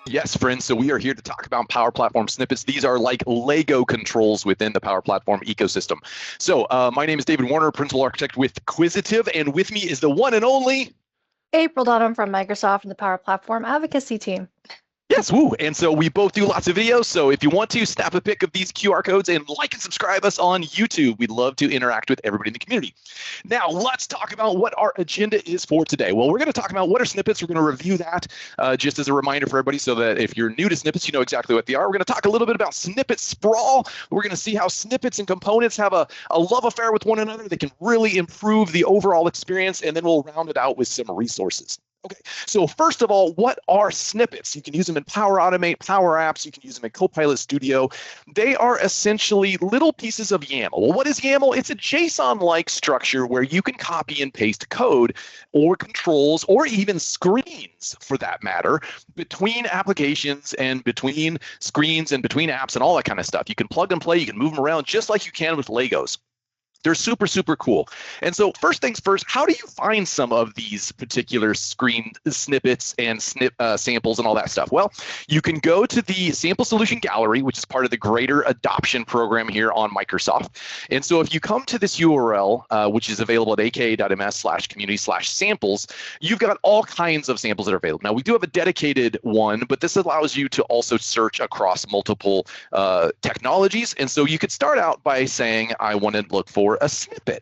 Yes, friends. So we are here to talk about Power Platform snippets. These are like Lego controls within the Power Platform ecosystem. So my name is David Warner, Principal Architect with Quisitive, and with me is the one and only April Dunnam from Microsoft and the Power Platform Advocacy Team. Yes, woo. And so we both do lots of videos. So if you want to, snap a pic of these QR codes and like and subscribe us on YouTube. We'd love to interact with everybody in the community. Now, let's talk about what our agenda is for today. Well, we're going to talk about what are snippets. We're going to review that just as a reminder for everybody so that if you're new to snippets, you know exactly what they are. We're going to talk a little bit about snippet sprawl. We're going to see how snippets and components have a love affair with one another that can really improve the overall experience. And then we'll round it out with some resources. Okay, so first of all, what are snippets? You can use them in Power Automate, Power Apps. You can use them in Copilot Studio. They are essentially little pieces of YAML. Well, what is YAML? It's a JSON-like structure where you can copy and paste code or controls or even screens, for that matter, between applications and between screens and between apps and all that kind of stuff. You can plug and play. You can move them around just like you can with Legos. They're super, super cool. And so first things first, how do you find some of these particular screen snippets and samples and all that stuff? Well, you can go to the Sample Solution Gallery, which is part of the greater adoption program here on Microsoft. And so if you come to this URL, which is available at aka.ms/community/samples, you've got all kinds of samples that are available. Now, we do have a dedicated one, but this allows you to also search across multiple technologies. And so you could start out by saying, I want to look for a snippet.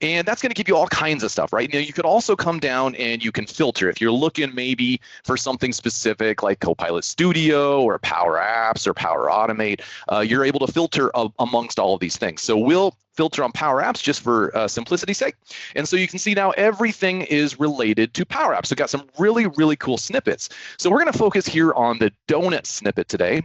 And that's going to give you all kinds of stuff, right? Now, you could also come down and you can filter. If you're looking maybe for something specific like Copilot Studio or Power Apps or Power Automate, you're able to filter amongst all of these things. So we'll filter on Power Apps just for simplicity's sake. And so you can see now everything is related to Power Apps. So we've got some really, really cool snippets. So we're going to focus here on the donut snippet today.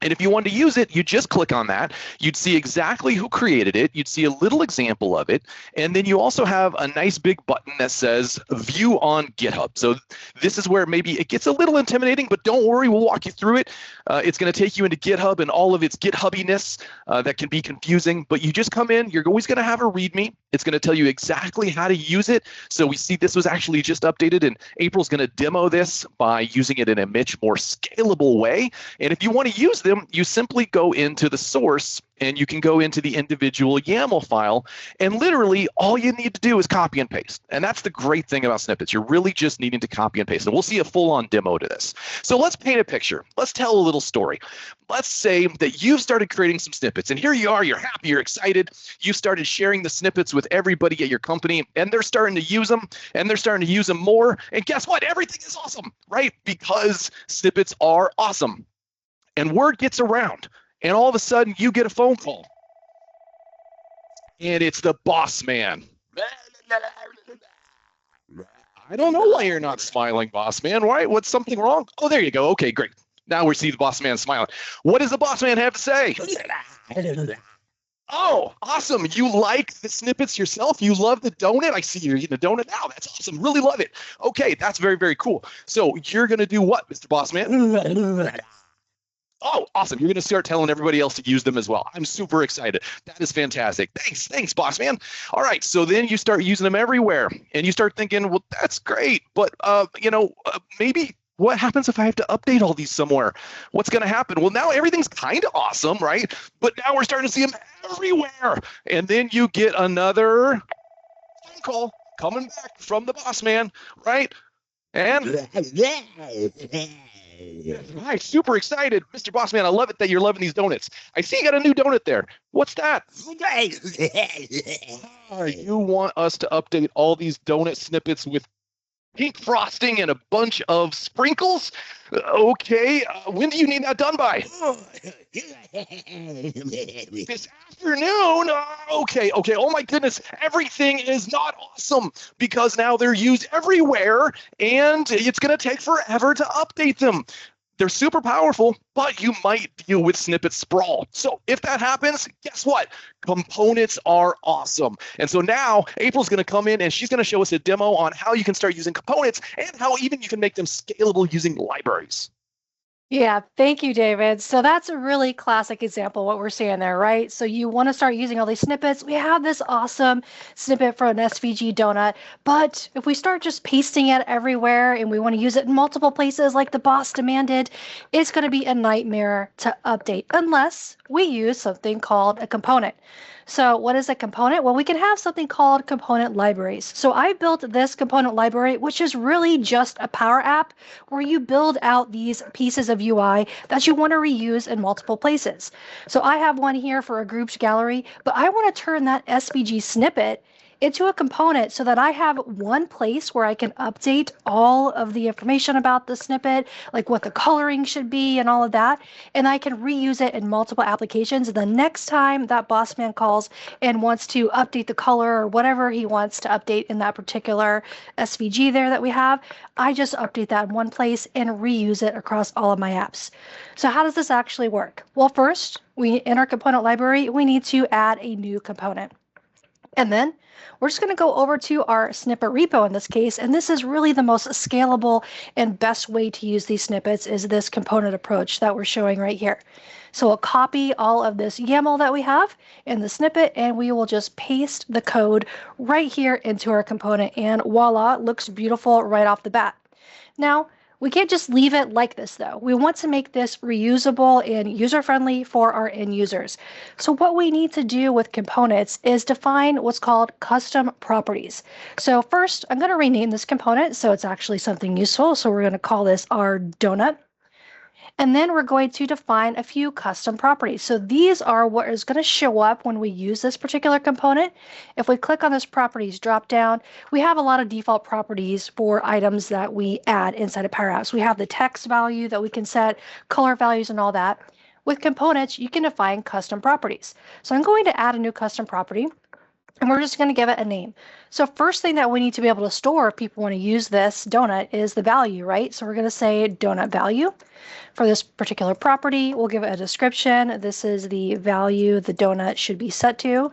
And if you wanted to use it, you just click on that. You'd see exactly who created it. You'd see a little example of it. And then you also have a nice big button that says View on GitHub. So this is where maybe it gets a little intimidating, but don't worry, we'll walk you through it. It's going to take you into GitHub and all of its GitHubiness that can be confusing. But you just come in. You're always going to have a README. It's going to tell you exactly how to use it. So we see this was actually just updated, and April's going to demo this by using it in a much more scalable way. And if you want to use them, you simply go into the source and you can go into the individual YAML file, and literally all you need to do is copy and paste. And that's the great thing about snippets. You're really just needing to copy and paste. And we'll see a full-on demo to this. So let's paint a picture. Let's tell a little story. Let's say that you've started creating some snippets, and here you are, you're happy, you're excited. You've started sharing the snippets with everybody at your company, and they're starting to use them, and they're starting to use them more. And guess what? Everything is awesome, right? Because snippets are awesome. And word gets around, and all of a sudden you get a phone call, and it's the boss man. I don't know why you're not smiling, boss man. Right? What's something wrong? Oh, there you go. Okay, great. Now we see the boss man smiling. What does the boss man have to say? Oh, awesome. You like the snippets yourself? You love the donut? I see you're eating a donut now. That's awesome. Really love it. Okay, that's very, very cool. So you're going to do what, Mr. Boss Man? Oh, awesome. You're going to start telling everybody else to use them as well. I'm super excited. That is fantastic. Thanks, boss man. All right. So then you start using them everywhere and you start thinking, well, that's great. But, maybe what happens if I have to update all these somewhere? What's going to happen? Well, now everything's kind of awesome, right? But now we're starting to see them everywhere. And then you get another phone call coming back from the boss man, right? And hi, super excited. Mr. Bossman, I love it that you're loving these donuts. I see you got a new donut there. What's that? You want us to update all these donut snippets with pink frosting and a bunch of sprinkles? Okay, when do you need that done by? This afternoon? Okay. Oh my goodness, everything is not awesome because now they're used everywhere and it's going to take forever to update them. They're super powerful, but you might deal with snippet sprawl. So if that happens, guess what? Components are awesome. And so now April's going to come in and she's going to show us a demo on how you can start using components and how even you can make them scalable using libraries. Yeah, thank you, David. So that's a really classic example of what we're seeing there, right? So you want to start using all these snippets. We have this awesome snippet for an SVG donut, but if we start just pasting it everywhere and we want to use it in multiple places like the boss demanded, it's going to be a nightmare to update unless we use something called a component. So what is a component? Well, we can have something called component libraries. So I built this component library, which is really just a Power App where you build out these pieces of UI that you want to reuse in multiple places. So I have one here for a groups gallery, but I want to turn that SVG snippet into a component so that I have one place where I can update all of the information about the snippet, like what the coloring should be and all of that. And I can reuse it in multiple applications. And the next time that boss man calls and wants to update the color or whatever he wants to update in that particular SVG there that we have, I just update that in one place and reuse it across all of my apps. So how does this actually work? Well, first, in our component library, we need to add a new component. And then we're just going to go over to our snippet repo in this case, and this is really the most scalable and best way to use these snippets is this component approach that we're showing right here. So we'll copy all of this YAML that we have in the snippet, and we will just paste the code right here into our component, and voila, it looks beautiful right off the bat. Now, we can't just leave it like this though. We want to make this reusable and user-friendly for our end users. So what we need to do with components is define what's called custom properties. So first, I'm going to rename this component so it's actually something useful. So we're going to call this our donut. And then we're going to define a few custom properties. So these are what is going to show up when we use this particular component. If we click on this properties drop down, we have a lot of default properties for items that we add inside of Power Apps. We have the text value that we can set, color values and all that. With components, you can define custom properties. So I'm going to add a new custom property. And we're just going to give it a name. So first thing that we need to be able to store if people want to use this donut is the value, right? So we're going to say donut value. For this particular property, we'll give it a description. This is the value the donut should be set to.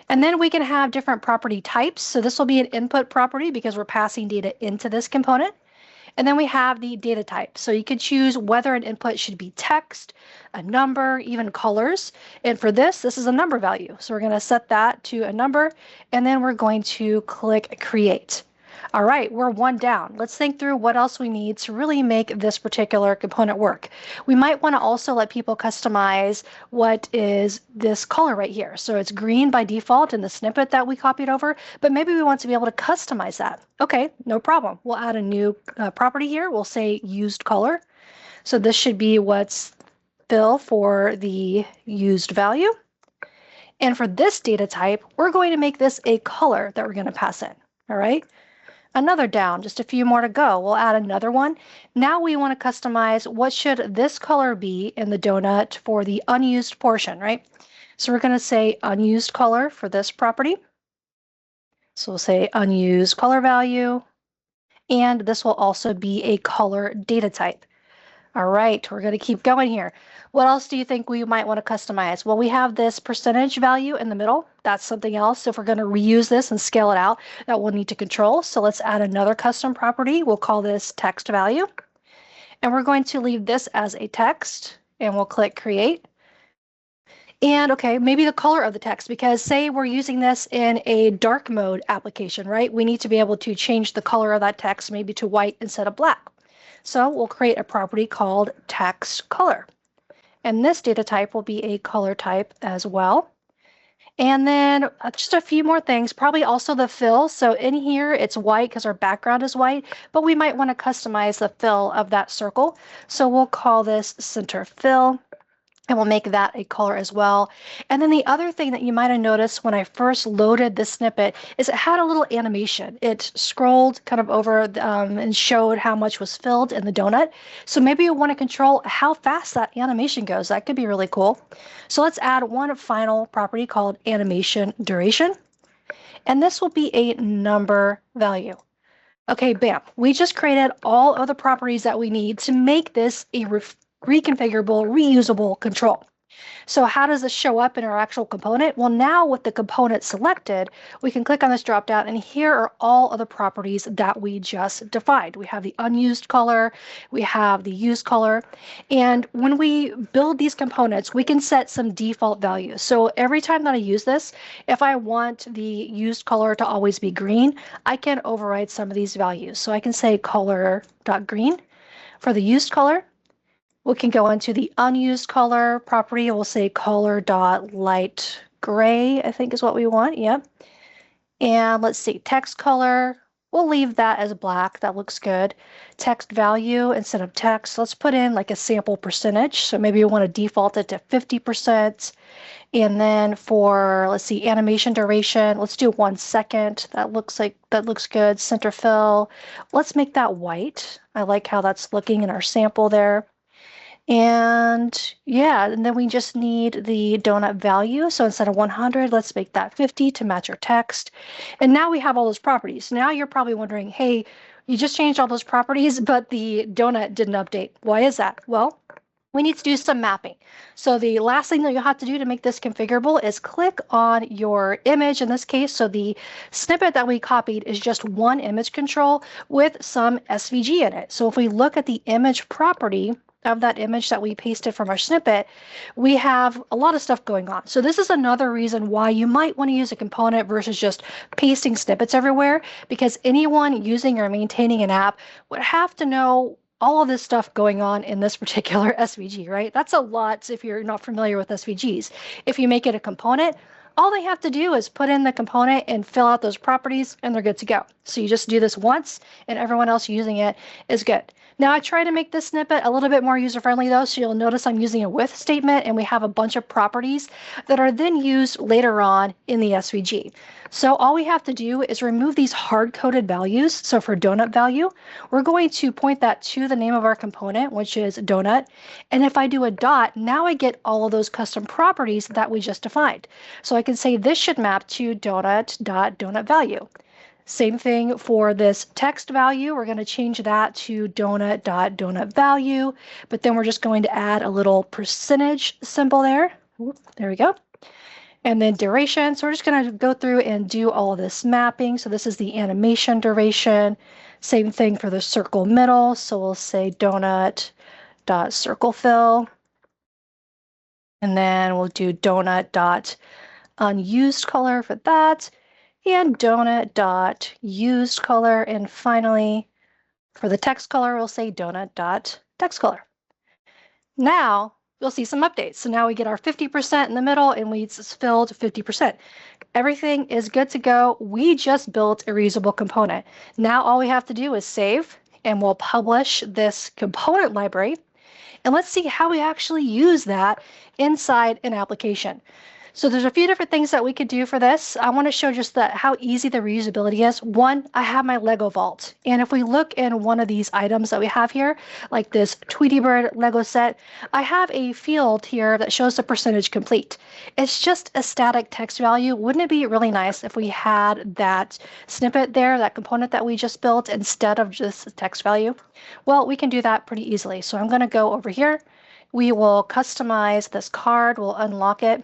And then we can have different property types. So this will be an input property because we're passing data into this component. And then we have the data type. So you can choose whether an input should be text, a number, even colors. And for this is a number value. So we're going to set that to a number, and then we're going to click create. All right, we're one down. Let's think through what else we need to really make this particular component work. We might want to also let people customize what is this color right here. So it's green by default in the snippet that we copied over, but maybe we want to be able to customize that. Okay, no problem. We'll add a new property here. We'll say used color. So this should be what's fill for the used value. And for this data type, we're going to make this a color that we're going to pass in. All right. Another down, just a few more to go. We'll add another one. Now we want to customize what should this color be in the donut for the unused portion, right? So we're going to say unused color for this property. So we'll say unused color value. And this will also be a color data type. All right, we're going to keep going here. What else do you think we might want to customize? Well, we have this percentage value in the middle. That's something else. So if we're going to reuse this and scale it out, that we'll need to control. So let's add another custom property. We'll call this text value. And we're going to leave this as a text, and we'll click create. And okay, maybe the color of the text, because say we're using this in a dark mode application, right? We need to be able to change the color of that text maybe to white instead of black. So we'll create a property called text color. And this data type will be a color type as well. And then just a few more things, probably also the fill. So in here, it's white because our background is white, but we might want to customize the fill of that circle. So we'll call this center fill. And we'll make that a color as well. And then the other thing that you might have noticed when I first loaded this snippet is it had a little animation. It scrolled kind of over and showed how much was filled in the donut. So maybe you want to control how fast that animation goes. That could be really cool. So let's add one final property called animation duration. And this will be a number value. Okay, bam. We just created all of the properties that we need to make this a reconfigurable, reusable control. So how does this show up in our actual component? Well, now with the component selected, we can click on this dropdown, and here are all of the properties that we just defined. We have the unused color, we have the used color, and when we build these components, we can set some default values. So every time that I use this, if I want the used color to always be green, I can override some of these values. So I can say color.green for the used color. We can go into the unused color property. We'll say color.light gray, I think is what we want. Yep. And let's see, text color. We'll leave that as black. That looks good. Text value instead of text. Let's put in like a sample percentage. So maybe we want to default it to 50%. And then for, let's see, animation duration, let's do 1 second. That looks good. Center fill. Let's make that white. I like how that's looking in our sample there. And yeah, and then we just need the donut value. So instead of 100, let's make that 50 to match our text. And now we have all those properties. Now you're probably wondering, hey, you just changed all those properties, but the donut didn't update. Why is that? Well, we need to do some mapping. So the last thing that you'll have to do to make this configurable is click on your image in this case. So the snippet that we copied is just one image control with some SVG in it. So if we look at the image property of that image that we pasted from our snippet, we have a lot of stuff going on. So this is another reason why you might want to use a component versus just pasting snippets everywhere, because anyone using or maintaining an app would have to know all of this stuff going on in this particular SVG, right? That's a lot if you're not familiar with SVGs. If you make it a component, all they have to do is put in the component and fill out those properties, and they're good to go. So you just do this once, and everyone else using it is good. Now I try to make this snippet a little bit more user-friendly though, so you'll notice I'm using a with statement, and we have a bunch of properties that are then used later on in the SVG. So all we have to do is remove these hard-coded values. So for donut value, we're going to point that to the name of our component, which is donut. And if I do a dot, now I get all of those custom properties that we just defined. So I can say this should map to donut.donut value. Same thing for this text value. We're going to change that to donut.donut value, but then we're just going to add a little percentage symbol there. There we go. And then duration. So we're just going to go through and do all of this mapping. So this is the animation duration. Same thing for the circle middle. So we'll say donut.circle fill. And then we'll do donut.unused color for that. And donut.used color. And finally, for the text color, we'll say donut.text color. Now you'll see some updates. So now we get our 50% in the middle, and we filled 50%. Everything is good to go. We just built a reusable component. Now all we have to do is save, and we'll publish this component library. And let's see how we actually use that inside an application. So there's a few different things that we could do for this. I want to show just how easy the reusability is. One, I have my Lego vault. And if we look in one of these items that we have here, like this Tweety Bird Lego set, I have a field here that shows the percentage complete. It's just a static text value. Wouldn't it be really nice if we had that snippet there, that component that we just built, instead of just a text value? Well, we can do that pretty easily. So I'm going to go over here. We will customize this card. We'll unlock it.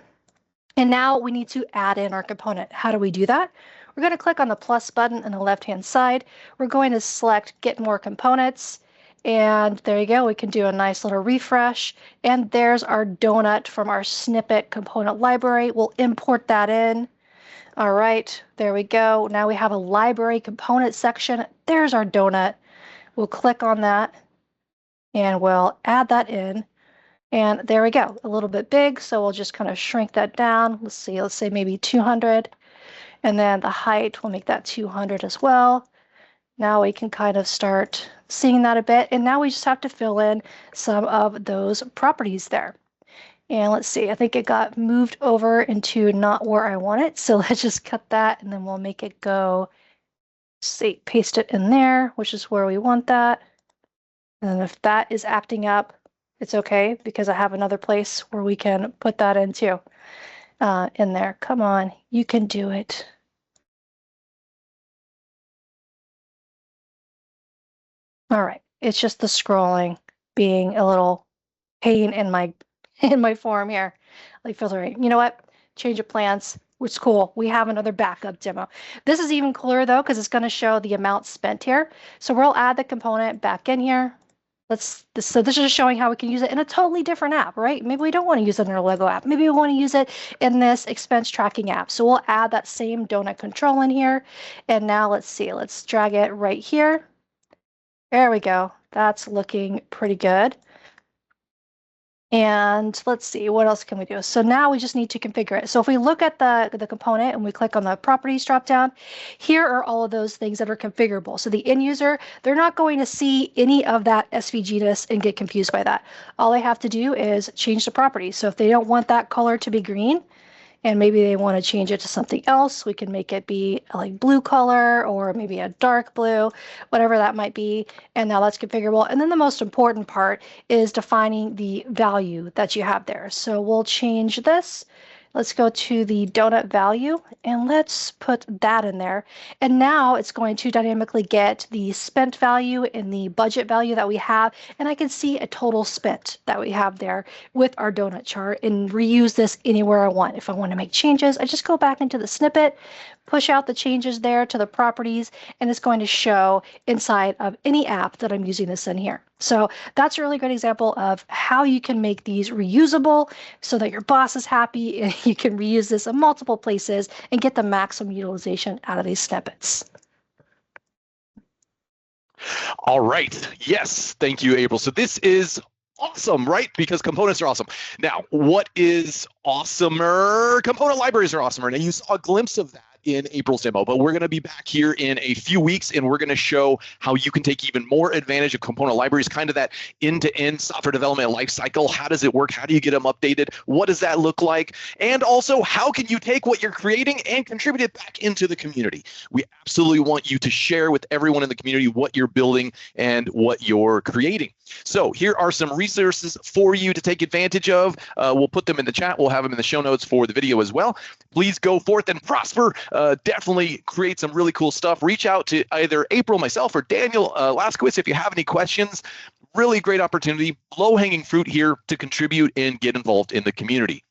And now we need to add in our component. How do we do that? We're going to click on the plus button on the left-hand side. We're going to select Get More Components. And there you go. We can do a nice little refresh. And there's our donut from our snippet component library. We'll import that in. All right, there we go. Now we have a library component section. There's our donut. We'll click on that, and we'll add that in. And there we go, a little bit big, so we'll just kind of shrink that down. Let's see, let's say maybe 200. And then the height, we'll make that 200 as well. Now we can kind of start seeing that a bit. And now we just have to fill in some of those properties there. And let's see, I think it got moved over into not where I want it. So let's just cut that, and then we'll make it go, see, paste it in there, which is where we want that. And if that is acting up, it's okay, because I have another place where we can put that in too. In there. Come on, you can do it. All right, it's just the scrolling being a little pain in my in my form here, like filtering. You know what? Change of plans, which is cool. We have another backup demo. This is even cooler though, because it's going to show the amount spent here. So we'll add the component back in here. So this is showing how we can use it in a totally different app, right? Maybe we don't want to use it in our Lego app. Maybe we want to use it in this expense tracking app. So we'll add that same donut control in here. And now let's see, let's drag it right here. There we go. That's looking pretty good. And let's see, what else can we do? So now we just need to configure it. So if we look at the component and we click on the properties dropdown, here are all of those things that are configurable. So the end user, they're not going to see any of that SVG-ness and get confused by that. All they have to do is change the properties. So if they don't want that color to be green, and maybe they want to change it to something else, we can make it be like blue color or maybe a dark blue, whatever that might be. And now that's configurable. And then the most important part is defining the value that you have there. So we'll change this. Let's go to the donut value and let's put that in there. And now it's going to dynamically get the spent value and the budget value that we have. And I can see a total spent that we have there with our donut chart and reuse this anywhere I want. If I want to make changes, I just go back into the snippet, push out the changes there to the properties, and it's going to show inside of any app that I'm using this in here. So that's a really great example of how you can make these reusable so that your boss is happy and you can reuse this in multiple places and get the maximum utilization out of these snippets. All right. Yes. Thank you, April. So this is awesome, right? Because components are awesome. Now, what is awesomer? Component libraries are awesomer. Now, you saw a glimpse of that in April's demo, but we're going to be back here in a few weeks and we're going to show how you can take even more advantage of component libraries, kind of that end-to-end software development lifecycle. How does it work? How do you get them updated? What does that look like? And also, how can you take what you're creating and contribute it back into the community? We absolutely want you to share with everyone in the community what you're building and what you're creating. So here are some resources for you to take advantage of. We'll put them in the chat. We'll have them in the show notes for the video as well. Please go forth and prosper. Definitely create some really cool stuff. Reach out to either April, myself, or Daniel Laskowitz if you have any questions. Really great opportunity, low-hanging fruit here to contribute and get involved in the community.